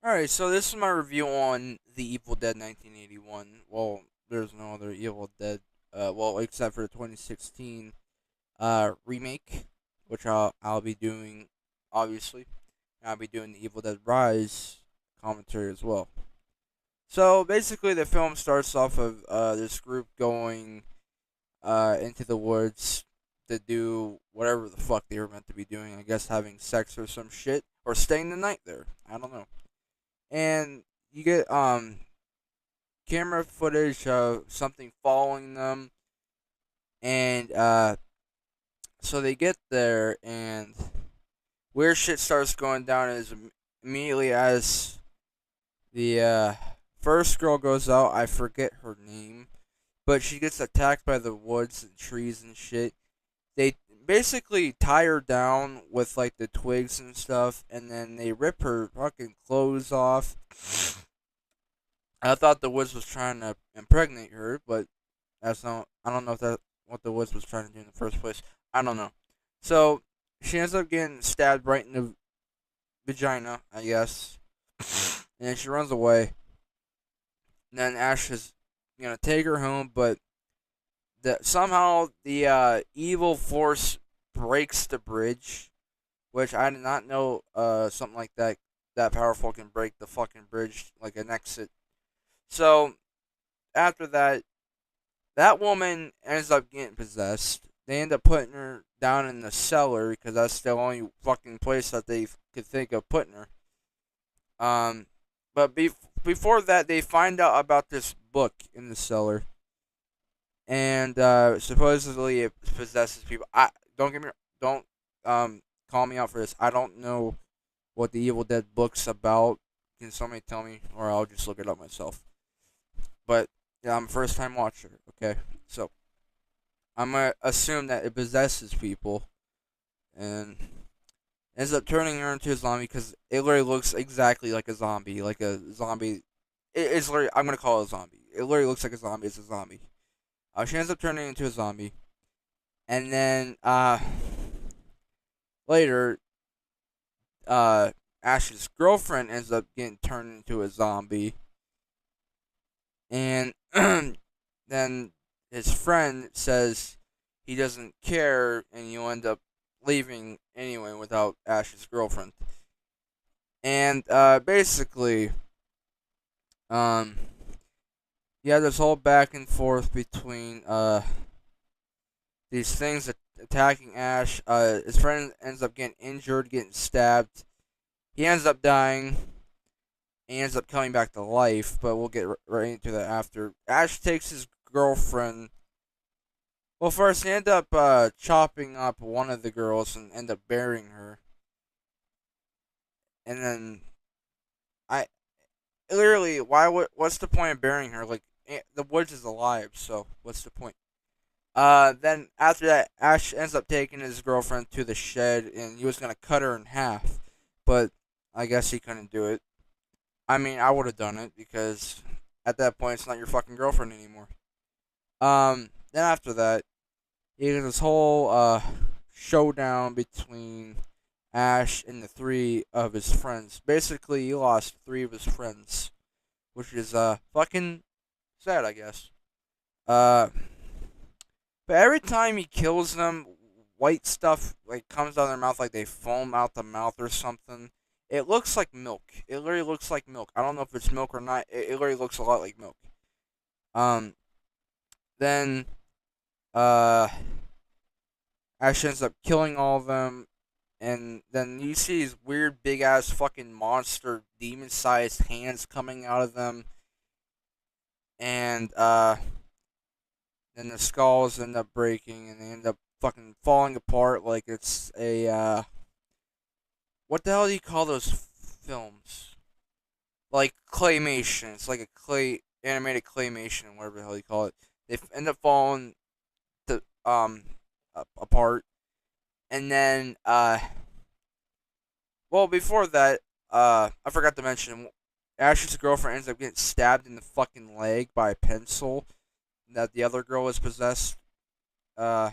Alright, so this is my review on The Evil Dead 1981. Well, there's no other Evil Dead, except for the 2016 remake, which I'll be doing, obviously. I'll be doing The Evil Dead Rise commentary as well. So basically, the film starts off of this group going into the woods to do whatever the fuck they were meant to be doing. I guess having sex or some shit, or staying the night there. I don't know. And you get camera footage of something following them, and so they get there, and weird shit starts going down as immediately as the first girl goes out. I forget her name, but she gets attacked by the woods and trees and shit. They basically tie her down with like the twigs and stuff, and then they rip her fucking clothes off. I thought the woods was trying to impregnate her, but that's not. I don't know if that's what the woods was trying to do in the first place. I don't know. So she ends up getting stabbed right in the vagina, I guess, and then she runs away. And then Ash is gonna take her home, but somehow the evil force breaks the bridge, which I did not know. Something like that powerful can break the fucking bridge like an exit. So after that, that woman ends up getting possessed. They end up putting her down in the cellar because that's the only fucking place that they could think of putting her. Um, but before that, they find out about this book in the cellar, and supposedly it possesses people. I don't get me don't call me out for this. I don't know what the Evil Dead book's about. Can somebody tell me, or I'll just look it up myself. But yeah, I'm a first time watcher. Okay, so I'm gonna assume that it possesses people and ends up turning her into a zombie because it literally looks exactly like a zombie, like a zombie. It's literally, I'm gonna call it a zombie. It literally looks like a zombie. It's a zombie. She ends up turning into a zombie, and then later, uh, Ash's girlfriend ends up getting turned into a zombie, and then his friend says he doesn't care, and you end up leaving anyway without Ash's girlfriend. And basically, um, yeah, this whole back and forth between these things attacking Ash. His friend ends up getting injured, getting stabbed. He ends up dying. He ends up coming back to life, but we'll get right into that after. Ash takes his girlfriend. Well, first he end up chopping up one of the girls and end up burying her, and then I literally why would what's the point of burying her? Like the woods is alive, so what's the point? Then after that, Ash ends up taking his girlfriend to the shed, and he was gonna cut her in half, but I guess he couldn't do it. I mean, I would have done it because at that point, it's not your fucking girlfriend anymore. Then after that, he had this whole showdown between Ash and the three of his friends. Basically, he lost three of his friends, which is fucking sad, I guess. Uh, but every time he kills them, white stuff like comes out of their mouth, like they foam out the mouth or something. It looks like milk. It literally looks like milk. I don't know if it's milk or not. It literally looks a lot like milk. Um, then uh, Ash ends up killing all of them, and then you see these weird big ass fucking monster demon sized hands coming out of them, and then the skulls end up breaking, and they end up fucking falling apart like it's a what the hell do you call those films? Like claymation. It's like a clay animated claymation, whatever the hell you call it. They end up falling to apart, and then well before that I forgot to mention Ash's girlfriend ends up getting stabbed in the fucking leg by a pencil. That the other girl was possessed. Uh,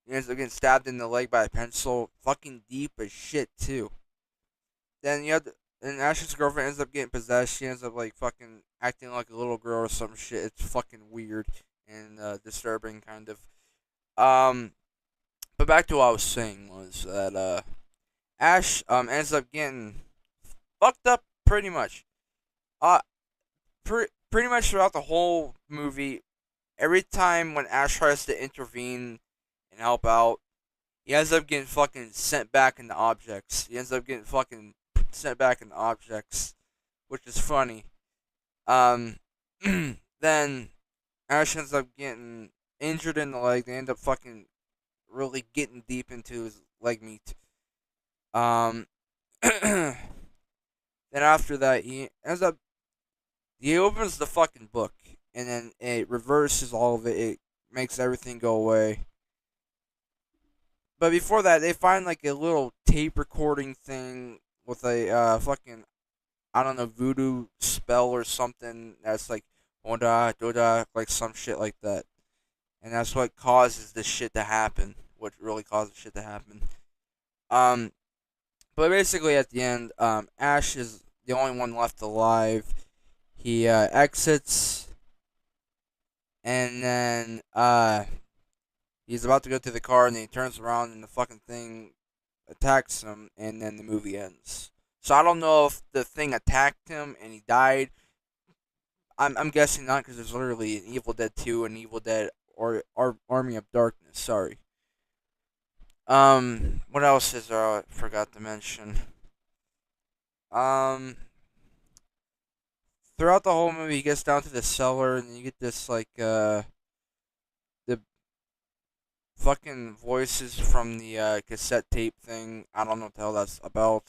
he ends up getting stabbed in the leg by a pencil, fucking deep as shit too. Then you have, and Ash's girlfriend ends up getting possessed. She ends up like fucking acting like a little girl or some shit. It's fucking weird and disturbing, kind of. Um, but back to what I was saying was that Ash ends up getting fucked up pretty much. Uh, pretty much throughout the whole movie. Every time when Ash tries to intervene and help out, he ends up getting fucking sent back into objects. He ends up getting fucking sent back into objects, which is funny. Um, then Ash ends up getting injured in the leg. They end up fucking really getting deep into his leg meat. Um, then after that, he opens the fucking book, and then it reverses all of it. It makes everything go away. But before that, they find like a little tape recording thing with a fucking, I don't know, voodoo spell or something that's like Oda Doda, like some shit like that. And that's what causes this shit to happen. What really causes shit to happen. Um but basically at the end, Ash is the only one left alive. He exits, and then he's about to go to the car, and then he turns around and the fucking thing attacks him, and then the movie ends. So I don't know if the thing attacked him and he died. I'm guessing not, because there's literally an Evil Dead 2 and Evil Dead or Army of Darkness. Sorry. What else is there? I forgot to mention. Um, Throughout the whole movie, he gets down to the cellar, and you get this like the fucking voices from the cassette tape thing. I don't know what the hell that's about.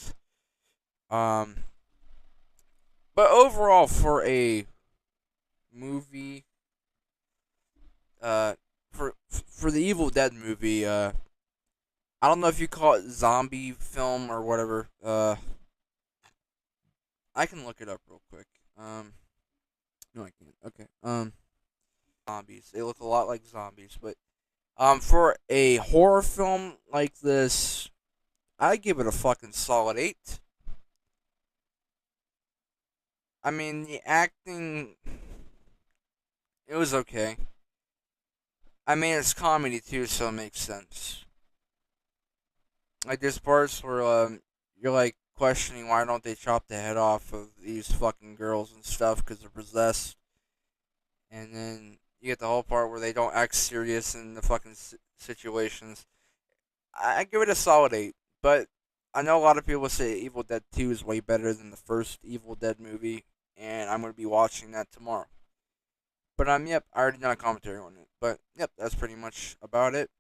Um, but overall, for a movie, uh, for the Evil Dead movie, I don't know if you call it zombie film or whatever. I can look it up real quick. No, I can't. Okay. Zombies. They look a lot like zombies, but for a horror film like this, I give it a fucking solid 8. I mean, the acting, it was okay. I mean, it's comedy too, so it makes sense. Like there's parts where you're like questioning why don't they chop the head off of these fucking girls and stuff because they're possessed, and then you get the whole part where they don't act serious in the fucking situations. I give it a solid 8, but I know a lot of people say Evil Dead 2 is way better than the first Evil Dead movie, and I'm gonna be watching that tomorrow. But yep, I already done a commentary on it. But yep, that's pretty much about it.